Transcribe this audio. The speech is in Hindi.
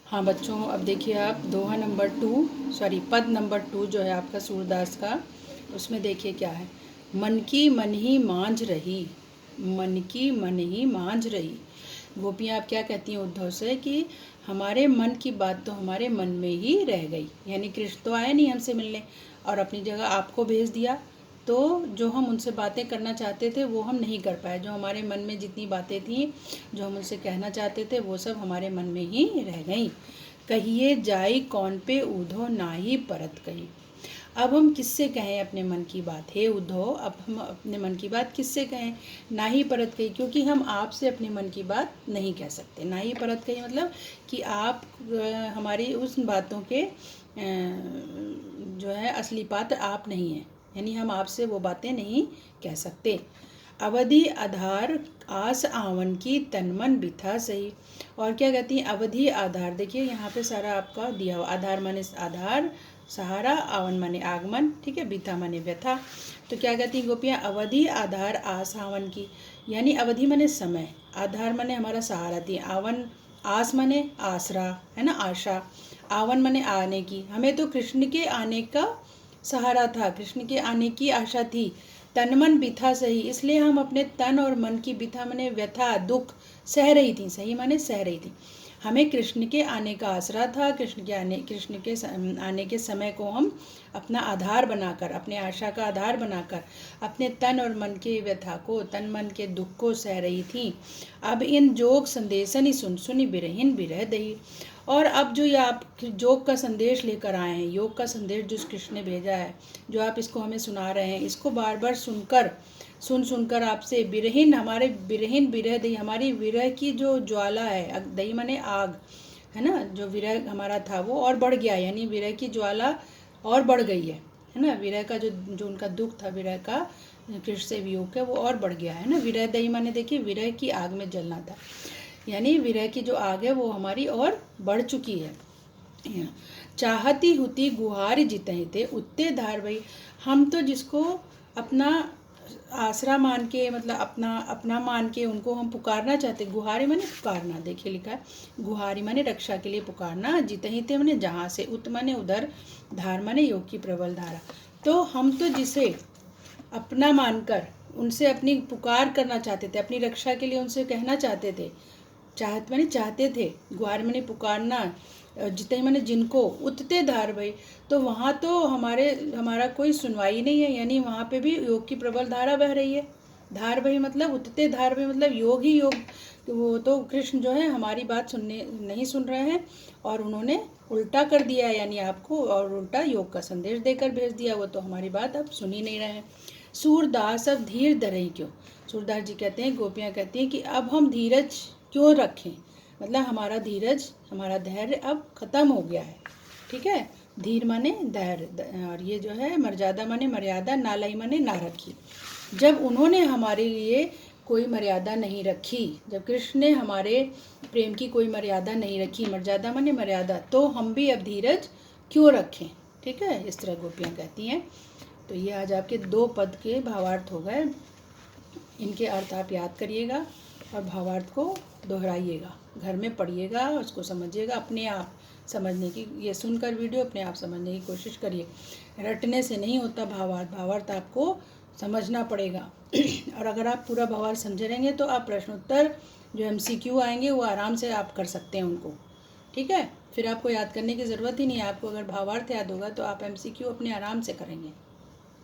हाँ बच्चों, अब देखिए आप दोहा नंबर 2 पद नंबर 2 जो है आपका सूरदास का, उसमें देखिए क्या है। मन की मन ही मांझ रही, मन की मन ही मांझ रही। गोपियाँ आप क्या कहती हैं उद्धव से कि हमारे मन की बात तो हमारे मन में ही रह गई, यानी कृष्ण तो आए नहीं हमसे मिलने और अपनी जगह आपको भेज दिया, तो जो हम उनसे बातें करना चाहते थे वो हम नहीं कर पाए। जो हमारे मन में जितनी बातें थीं, जो हम उनसे कहना चाहते थे, वो सब हमारे मन में ही रह गई। कहिए जाई कौन पे उद्धव नाही परत कही। अब हम किससे कहें अपने मन की बात? हे उद्धव, अब हम अपने मन की बात किससे कहें? ना ही परत कही, क्योंकि हम आपसे अपने मन की बात नहीं कह सकते। ना ही परत कही मतलब कि आप हमारी उस बातों के जो है असली पात्र आप नहीं हैं, यानी हम आपसे वो बातें नहीं कह सकते। अवधि आधार आस आवन की तन मन बिथा सही। और क्या कहती हैं? अवधि आधार, देखिए यहाँ पे सारा आपका दिया हुआ। आधार माने आधार, सहारा, आवन माने आगमन, ठीक है, बिथा माने व्यथा। तो क्या कहती हैं गोपियाँ? अवधि आधार आस आवन की, यानी अवधि माने समय, आधार माने हमारा सहारा थी, आवन आस माने आसरा, है ना, आशा, आवन माने आने की। हमें तो कृष्ण के आने का सहारा था, कृष्ण के आने की आशा थी। तन मन बिथा सही, इसलिए हम अपने तन और मन की, बिथा माने व्यथा, दुख सह रही थी। सही माने सह रही थी। हमें कृष्ण के आने का आसरा था, कृष्ण के आने के समय को हम अपना आधार बनाकर, अपने आशा का आधार बनाकर अपने तन और मन के व्यथा को, तन मन के दुख को सह रही थी। अब इन जोग संदेशन ही सुन सुनी बिरहिन बिरह दही। और अब जो ये आप योग का संदेश लेकर आए हैं, योग का संदेश जो कृष्ण ने भेजा है, जो आप इसको हमें सुना रहे हैं, इसको बार बार सुनकर आपसे बिरहिन, हमारे बिरहिन बिरह दही, हमारी विरह की जो ज्वाला है, दही माने आग, है ना, जो विरह हमारा था वो और बढ़ गया, यानी विरह की ज्वाला और बढ़ गई है ना। विरह का जो उनका दुख था, विरह का, कृष्ण से वियोग का, वो और बढ़ गया है ना। विरह दही माने देखिए विरह की आग में जलना था, यानी विरह की जो आग है वो हमारी और बढ़ चुकी है। चाहती हुती गुहार जितहि थे उत्ते धार भई। हम तो जिसको अपना आसरा मान के, मतलब अपना मान के उनको हम पुकारना चाहते। गुहारी माने पुकारना, देखिए लिखा है, गुहारी माने रक्षा के लिए पुकारना, जितहि थे माने जहाँ से, उत माने उधर, धार माने योग की प्रबल धारा। तो हम तो जिसे अपना मानकर उनसे अपनी पुकार करना चाहते थे, अपनी रक्षा के लिए उनसे कहना चाहते थे। चाहत माने चाहते थे, गुहार माने पुकारना, जितने माने जिनको, उतते धार भई, तो वहाँ तो हमारा कोई सुनवाई नहीं है, यानी वहाँ पे भी योग की प्रबल धारा बह रही है। धार भई मतलब उतते धार भई मतलब योग ही योग। वो तो कृष्ण जो है हमारी बात नहीं सुन रहे हैं और उन्होंने उल्टा कर दिया है, यानी आपको, और उल्टा योग का संदेश देकर भेज दिया। वो तो हमारी बात अब सुन ही नहीं रहे हैं। सूरदास अब धीर धरे क्यों? सूरदास जी कहते हैं, गोपियाँ कहती हैं कि अब हम धीरज क्यों रखें, मतलब हमारा धीरज, हमारा धैर्य अब खत्म हो गया है, ठीक है। धीर माने धैर्य, और ये जो है मर्यादा माने मर्यादा, नालाई माने ना रखी। जब उन्होंने हमारे लिए कोई मर्यादा नहीं रखी, जब कृष्ण ने हमारे प्रेम की कोई मर्यादा नहीं रखी, मर्यादा माने मर्यादा, तो हम भी अब धीरज क्यों रखें, ठीक है। इस तरह गोपियाँ कहती हैं। तो ये आज आपके 2 पद के भावार्थ हो गए। इनके अर्थ आप याद करिएगा और भावार्थ को दोहराइएगा, घर में पढ़िएगा, उसको समझिएगा, अपने आप समझने की, ये सुनकर वीडियो अपने आप समझने की कोशिश करिए। रटने से नहीं होता भावार्थ, भावार्थ आपको समझना पड़ेगा। और अगर आप पूरा भावार्थ समझे रहेंगे तो आप प्रश्नोत्तर जो MCQ आएंगे वो आराम से आप कर सकते हैं उनको, ठीक है। फिर आपको याद करने की ज़रूरत ही नहीं है। आपको अगर भावार्थ याद होगा तो आप MCQ अपने आराम से करेंगे।